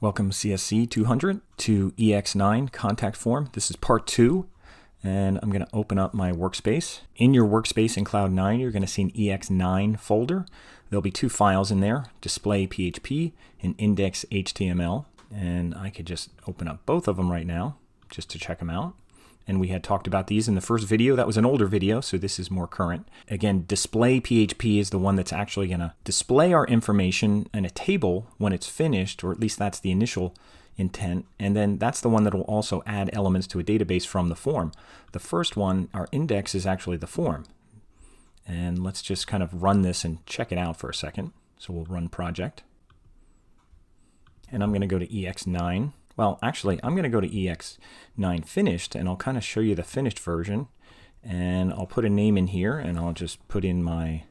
Welcome CSC 200 to EX9 contact form. This is part 2, and I'm going to open up my workspace. In your workspace in Cloud 9, you're going to see an EX9 folder. There'll be two files in there, display.php and index.html. And I could just open up both of them right now just to check them out. And we had talked about these in the first video. That was an older video, so this is more current. Again, display.php is the one that's actually going to display our information in a table when it's finished, or at least that's the initial intent. And then that's the one that will also add elements to a database from the form. The first one, our index, is actually the form. And let's just kind of run this and check it out for a second. So we'll run project. And I'm going to go to EX9. Well, actually, I'm going to go to EX9 finished, and I'll kind of show you the finished version. And I'll put a name in here, and I'll just put in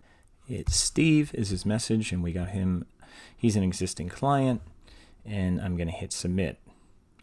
it's Steve is his message, and we got him. He's an existing client, and I'm going to hit submit.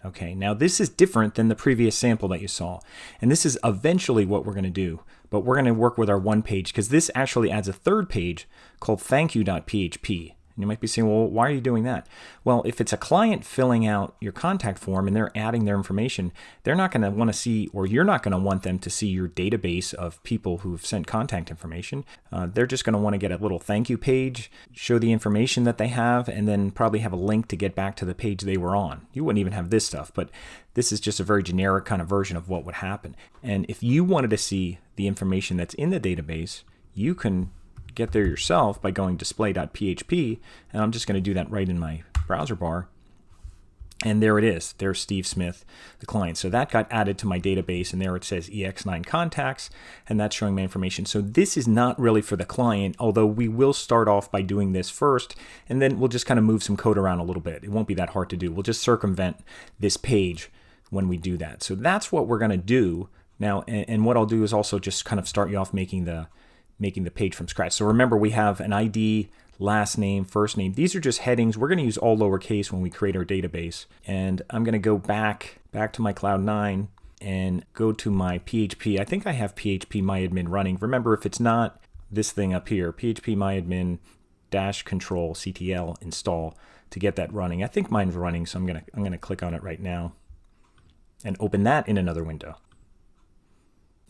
Okay, now this is different than the previous sample that you saw. And this is eventually what we're going to do. But we're going to work with our one page, because this actually adds a third page called thankyou.php. And you might be saying, well, why are you doing that? Well, if it's a client filling out your contact form and they're adding their information, they're not going to want to see, or you're not going to want them to see your database of people who've sent contact information. They're just going to want to get a little thank you page, show the information that they have, and then probably have a link to get back to the page they were on. You wouldn't even have this stuff, but this is just a very generic kind of version of what would happen. And if you wanted to see the information that's in the database, you can get there yourself by going display.php, and I'm just going to do that right in my browser bar. And there it is. There's Steve Smith, the client. So that got added to my database, and there it says EX9 contacts, and that's showing my information. So this is not really for the client, although we will start off by doing this first, and then we'll just kind of move some code around a little bit. It won't be that hard to do. We'll just circumvent this page when we do that. So that's what we're going to do now. And what I'll do is also just kind of start you off making the page from scratch. So remember, we have an ID, last name, first name. These are just headings. We're going to use all lowercase when we create our database. And I'm going to go back to my Cloud 9 and go to my PHP. I think I have PHP myadmin running. Remember, if it's not this thing up here, PHP myadmin -control ctl install to get that running. I think mine's running, so I'm going to click on it right now and open that in another window.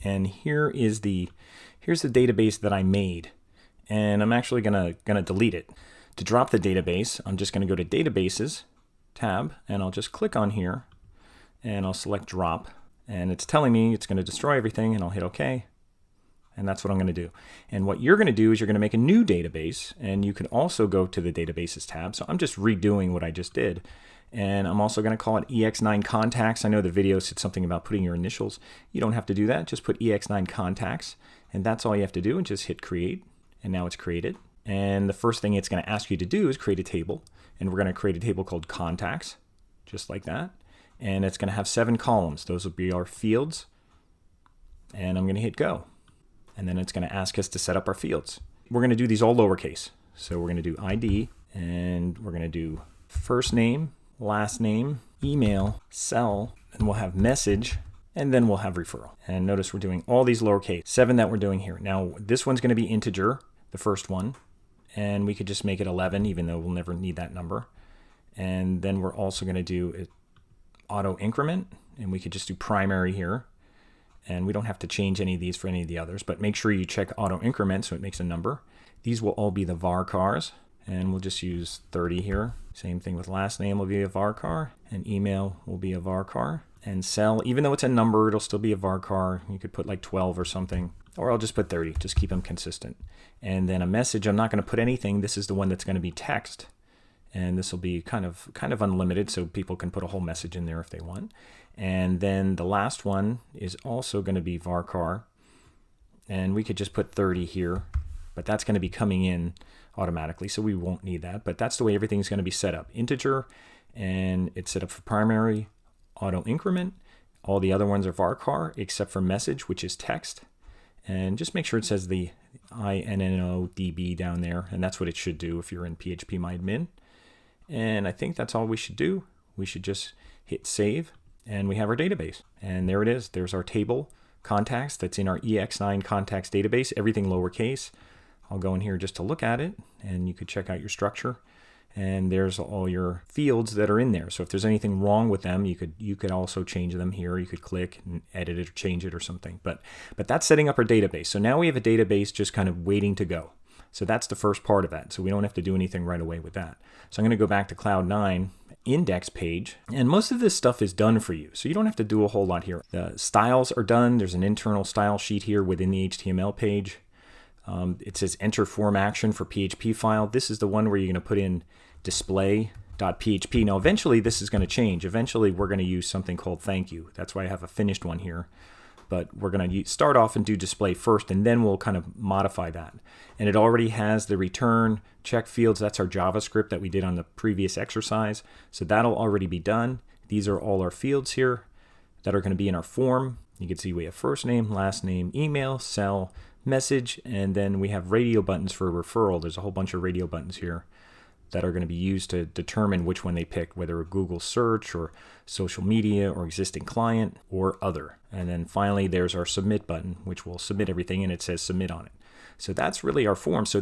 And here's the database that I made, and I'm actually gonna delete it. To drop the database, I'm just gonna go to Databases tab, and I'll just click on here, and I'll select Drop, and it's telling me it's gonna destroy everything, and I'll hit OK, and that's what I'm gonna do. And what you're gonna do is you're gonna make a new database, and you can also go to the Databases tab. So I'm just redoing what I just did. And I'm also going to call it EX9 contacts. I know the video said something about putting your initials. You don't have to do that. Just put EX9 contacts. And that's all you have to do. And just hit create. And now it's created. And the first thing it's going to ask you to do is create a table. And we're going to create a table called contacts, just like that. And it's going to have 7 columns. Those will be our fields. And I'm going to hit go. And then it's going to ask us to set up our fields. We're going to do these all lowercase. So we're going to do ID. And we're going to do first name, last name, email, cell, and we'll have message, and then we'll have referral. And notice we're doing all these lowercase, 7 that we're doing here. Now this one's going to be integer, the first one, and we could just make it 11, even though we'll never need that number. And then we're also going to do auto increment, and we could just do primary here. And we don't have to change any of these for any of the others, but make sure you check auto increment so it makes a number. These will all be the varchars, and we'll just use 30 here. Same thing with last name will be a varchar, and email will be a varchar, and cell, even though it's a number, it'll still be a varchar. You could put like 12 or something, or I'll just put 30, just keep them consistent. And then a message, I'm not going to put anything. This is the one that's going to be text, and this will be kind of unlimited, so people can put a whole message in there if they want. And then the last one is also going to be varchar, and we could just put 30 here, but that's going to be coming in automatically, so we won't need that. But that's the way everything's going to be set up. Integer, and it's set up for primary, auto increment. All the other ones are varchar, except for message, which is text. And just make sure it says the INNODB down there, and that's what it should do if you're in PHP myadmin. And I think that's all we should do. We should just hit save, and we have our database. And there it is. There's our table contacts that's in our EX9 contacts database, everything lowercase. I'll go in here just to look at it, and you could check out your structure. and there's all your fields that are in there. So if there's anything wrong with them, you could also change them here. You could click and edit it or change it or something. But that's setting up our database. So now we have a database just kind of waiting to go. So that's the first part of that. So we don't have to do anything right away with that. So I'm going to go back to Cloud9 index page, and most of this stuff is done for you. So you don't have to do a whole lot here. The styles are done. There's an internal style sheet here within the HTML page. It says enter form action for PHP file. This is the one where you're going to put in display.php. Now eventually this is going to change. Eventually we're going to use something called thank you. That's why I have a finished one here. But we're going to start off and do display first, and then we'll kind of modify that. And it already has the return check fields. That's our JavaScript that we did on the previous exercise. So that'll already be done. These are all our fields here that are going to be in our form. You can see we have first name, last name, email, cell, message, and then we have radio buttons for referral. There's a whole bunch of radio buttons here that are going to be used to determine which one they pick, whether a Google search or social media or existing client or other. And then finally there's our submit button, which will submit everything, and it says submit on it. So that's really our form. So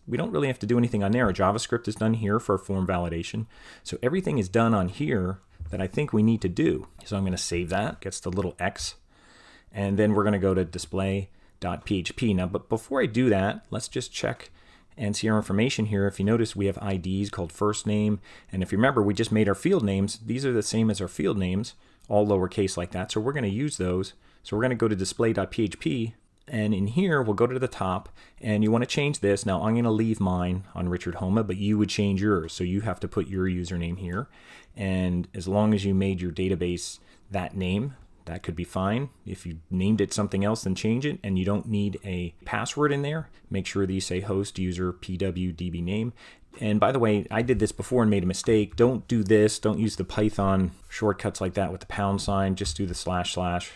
we don't really have to do anything on there. Our JavaScript is done here for our form validation. So everything is done on here that I think we need to do. So I'm going to save that, gets the little X, and then we're going to go to display.php. Now, but before I do that, let's just check and see our information here. If you notice, we have IDs called first name, and if you remember, we just made our field names. These are the same as our field names, all lowercase like that, so we're going to use those. So we're going to go to display.php, and in here we'll go to the top, and you want to change this. Now I'm going to leave mine on Richard Homa, but you would change yours, so you have to put your username here, and as long as you made your database that name, that could be fine. If you named it something else, then change it, and you don't need a password in there. Make sure these say host, user, pw, db name. And by the way, I did this before and made a mistake. Don't do this. Don't use the Python shortcuts like that with the pound sign. Just do the //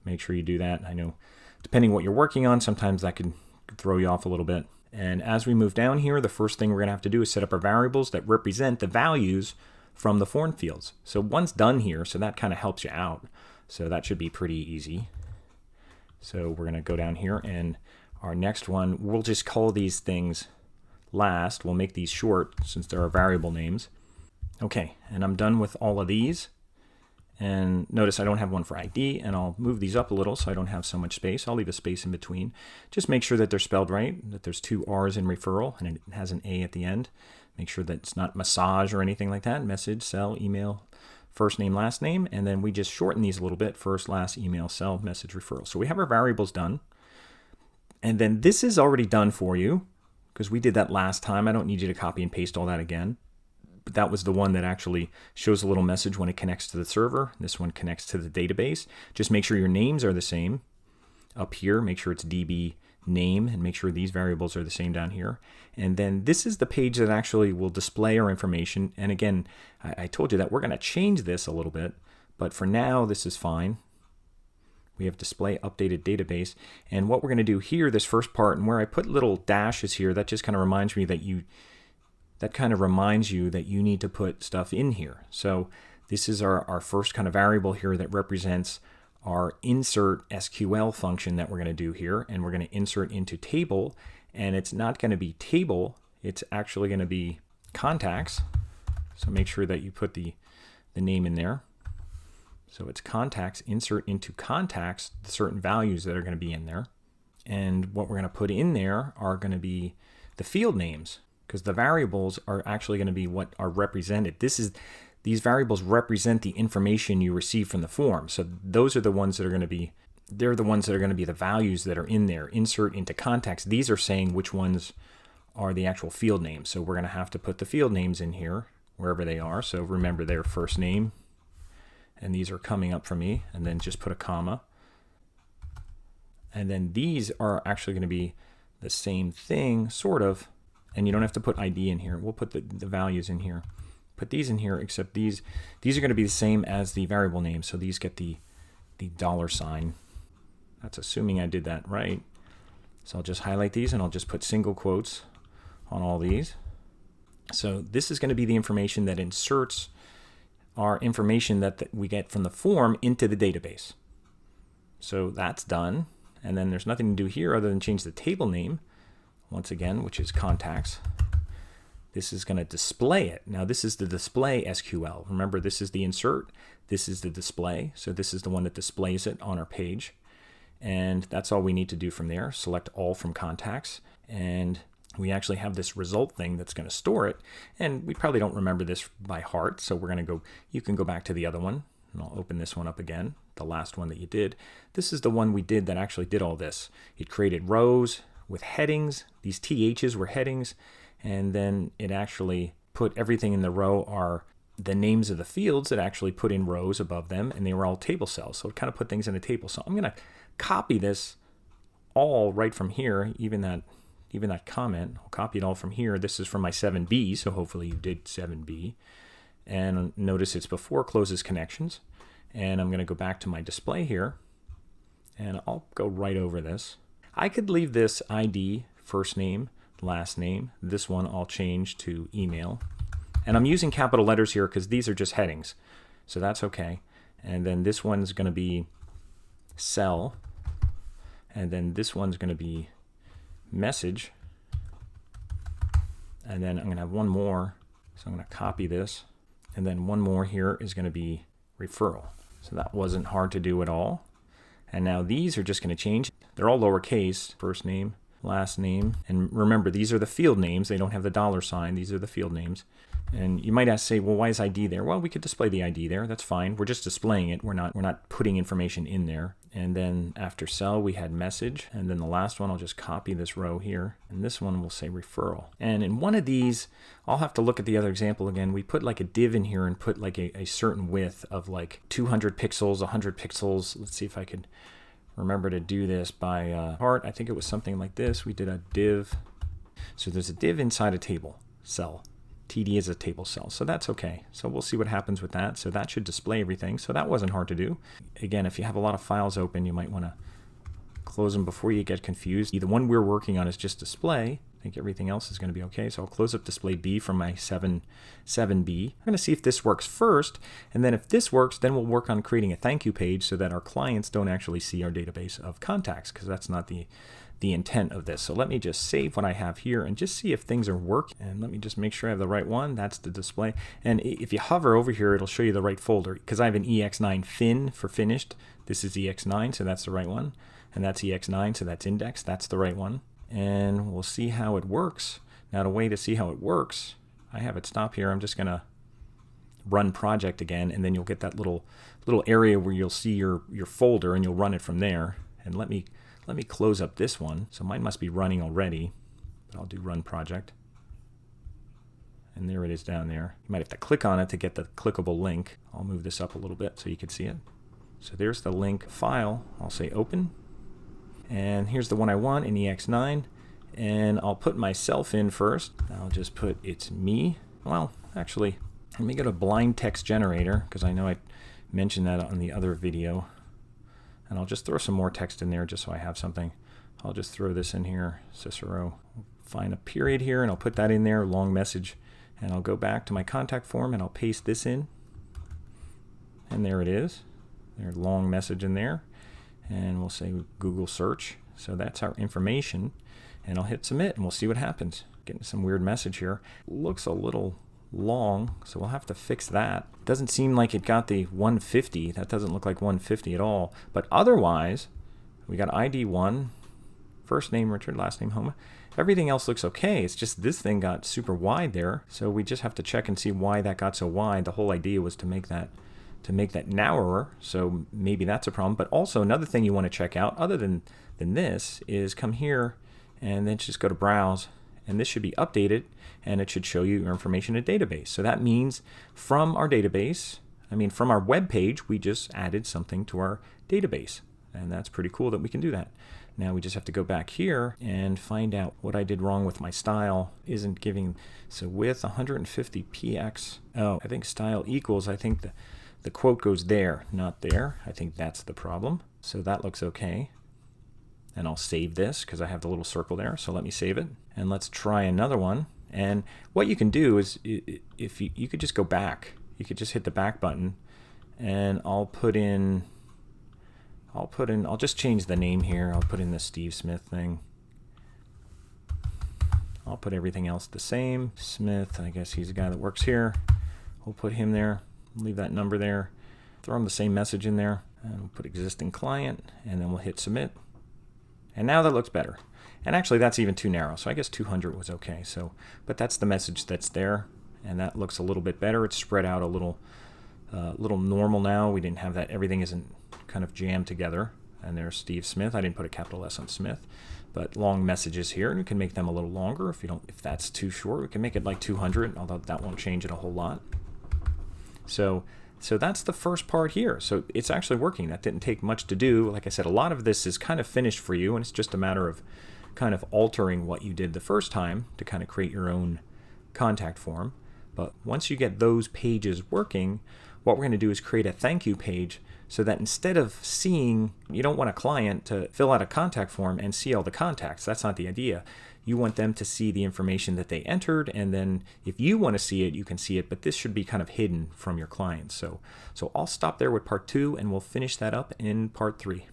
Make sure you do that. I know depending what you're working on, sometimes that could throw you off a little bit. And as we move down here, the first thing we're going to have to do is set up our variables that represent the values from the form fields. So one's done here, so that kind of helps you out. So that should be pretty easy. So we're going to go down here, and our next one, we'll just call these things last. We'll make these short since there are variable names. Okay, and I'm done with all of these. And notice I don't have one for ID, and I'll move these up a little so I don't have so much space. I'll leave a space in between. Just make sure that they're spelled right, that there's 2 R's in referral, and it has an A at the end. Make sure that it's not massage or anything like that. Message, cell, email, first name, last name, and then we just shorten these a little bit. First, last, email, cell, message, referral. So we have our variables done. And then this is already done for you because we did that last time. I don't need you to copy and paste all that again. But that was the one that actually shows a little message when it connects to the server. This one connects to the database. Just make sure your names are the same. Up here, make sure it's DB name, and make sure these variables are the same down here. And then this is the page that actually will display our information. And again, I told you that we're going to change this a little bit, but for now this is fine. We have display updated database, and what we're going to do here, this first part, and where I put little dashes here, that just kind of reminds me that you need to put stuff in here. So this is our first kind of variable here that represents our insert SQL function that we're going to do here, and we're going to insert into table, and it's not going to be table, it's actually going to be contacts. So make sure that you put the name in there. So it's contacts, insert into contacts, certain values that are going to be in there. And what we're going to put in there are going to be the field names, because the variables are actually going to be what are represented. These variables represent the information you receive from the form. So those are the ones that are going to be, they're the ones that are going to be the values that are in there. Insert into contacts. These are saying which ones are the actual field names. So we're going to have to put the field names in here, wherever they are. So remember their first name, and these are coming up for me, and then just put a comma. And then these are actually going to be the same thing, sort of, and you don't have to put ID in here. We'll put the values in here. Put these in here, except these are going to be the same as the variable name, so these get the $. That's assuming I did that right. So I'll just highlight these, and I'll just put single quotes on all these. So this is going to be the information that inserts our information that we get from the form into the database. So that's done, and then there's nothing to do here other than change the table name once again, which is contacts, This is going to display it. Now this is the display SQL. Remember, this is the insert. This is the display. So this is the one that displays it on our page. And that's all we need to do from there. Select all from contacts. And we actually have this result thing that's going to store it. And we probably don't remember this by heart. So we're going to go, you can go back to the other one. And I'll open this one up again, the last one that you did. This is the one we did that actually did all this. It created rows with headings. These THs were headings. And then it actually put everything in the row are the names of the fields that actually put in rows above them. And they were all table cells. So it kind of put things in a table. So I'm going to copy this all right from here, even that comment. I'll copy it all from here. This is from my 7b, so hopefully you did 7b. And notice it's before closes connections. And I'm going to go back to my display here, and I'll go right over this. I could leave this ID, first name, last name. This one I'll change to email. And I'm using capital letters here because these are just headings. So that's okay. And then this one's going to be cell. And then this one's going to be message. And then I'm going to have one more. So I'm going to copy this. And then one more here is going to be referral. So that wasn't hard to do at all. And now these are just going to change. They're all lowercase, first name, last name. And remember, these are the field names. They don't have the $sign. These are the field names. And you might ask, say, well, why is ID there? Well, we could display the ID there. That's fine. We're just displaying it. We're not putting information in there. And then after cell, we had message. And then the last one, I'll just copy this row here. And this one will say referral. And in one of these, I'll have to look at the other example again. We put like a div in here and put like a certain width of like 200 pixels, 100 pixels. Let's see if I could remember to do this by heart. I think it was something like this. We did a div. So there's a div inside a table cell. TD is a table cell, so that's okay. So we'll see what happens with that. So that should display everything. So that wasn't hard to do. Again, if you have a lot of files open, you might want to close them before you get confused. The one we're working on is just display. I think everything else is going to be okay. So I'll close up display B from my 7b. I'm going to see if this works first. And then if this works, then we'll work on creating a thank you page so that our clients don't actually see our database of contacts, because that's not the intent of this. So let me just save what I have here and just see if things are working. And let me just make sure I have the right one. That's the display. And if you hover over here, it'll show you the right folder, because I have an EX9 fin for finished. This is EX9, so that's the right one. And that's EX9, so that's index. That's the right one. And we'll see how it works. Now, the way to see how it works, I have it stop here. I'm just going to run project again, and then you'll get that little area where you'll see your folder, and you'll run it from there. And let me close up this one. So mine must be running already, but I'll do run project. And there it is down there. You might have to click on it to get the clickable link. I'll move this up a little bit so you can see it. So there's the link file. I'll say open. And here's the one I want in EX9. And I'll put myself in first. I'll just put it's me. Well, actually, let me go to blind text generator, because I know I mentioned that on the other video. And I'll just throw some more text in there just so I have something. I'll just throw this in here, Cicero. Find a period here, and I'll put that in there, long message. And I'll go back to my contact form, and I'll paste this in. And there it is. There's long message in there. And we'll say Google search. So that's our information. And I'll hit submit, and we'll see what happens. Getting some weird message here. Looks a little long, so we'll have to fix that. Doesn't seem like it got the 150. That doesn't look like 150 at all. But otherwise, we got ID 1, first name Richard, last name Homa. Everything else looks okay. It's just this thing got super wide there. So we just have to check and see why that got so wide. The whole idea was to make that narrower. So maybe that's a problem. But also another thing you want to check out, other than this, is come here and then just go to browse. And this should be updated, and it should show you your information in a database. So that means from our database, from our web page, we just added something to our database. And that's pretty cool that we can do that. Now we just have to go back here and find out what I did wrong with my style. Isn't giving, so width 150 px. Oh, I think style equals, I think the quote goes there, not there. I think that's the problem. So that looks okay. And I'll save this because I have the little circle there. So let me save it. And let's try another one. And what you can do is, if you could just go back. You could just hit the back button. And I'll just change the name here. I'll put in the Steve Smith thing. I'll put everything else the same. Smith, I guess he's the guy that works here. We'll put him there, leave that number there, throw him the same message in there, and we'll put existing client, and then we'll hit submit. And now that looks better. And actually that's even too narrow, so I guess 200 was okay. So, but that's the message that's there, and that looks a little bit better. It's spread out a little normal now. We didn't have that, everything isn't kind of jammed together. And there's Steve Smith. I didn't put a capital S on Smith, but long messages here, and you can make them a little longer if that's too short. We can make it like 200, although that won't change it a whole lot. So that's the first part here. So it's actually working. That didn't take much to do. Like I said, a lot of this is kind of finished for you, and it's just a matter of kind of altering what you did the first time to kind of create your own contact form. But once you get those pages working, what we're going to do is create a thank you page, so that instead of seeing, you don't want a client to fill out a contact form and see all the contacts. That's not the idea. You want them to see the information that they entered, and then if you want to see it, you can see it, but this should be kind of hidden from your clients. So I'll stop there with part 2, and we'll finish that up in part 3.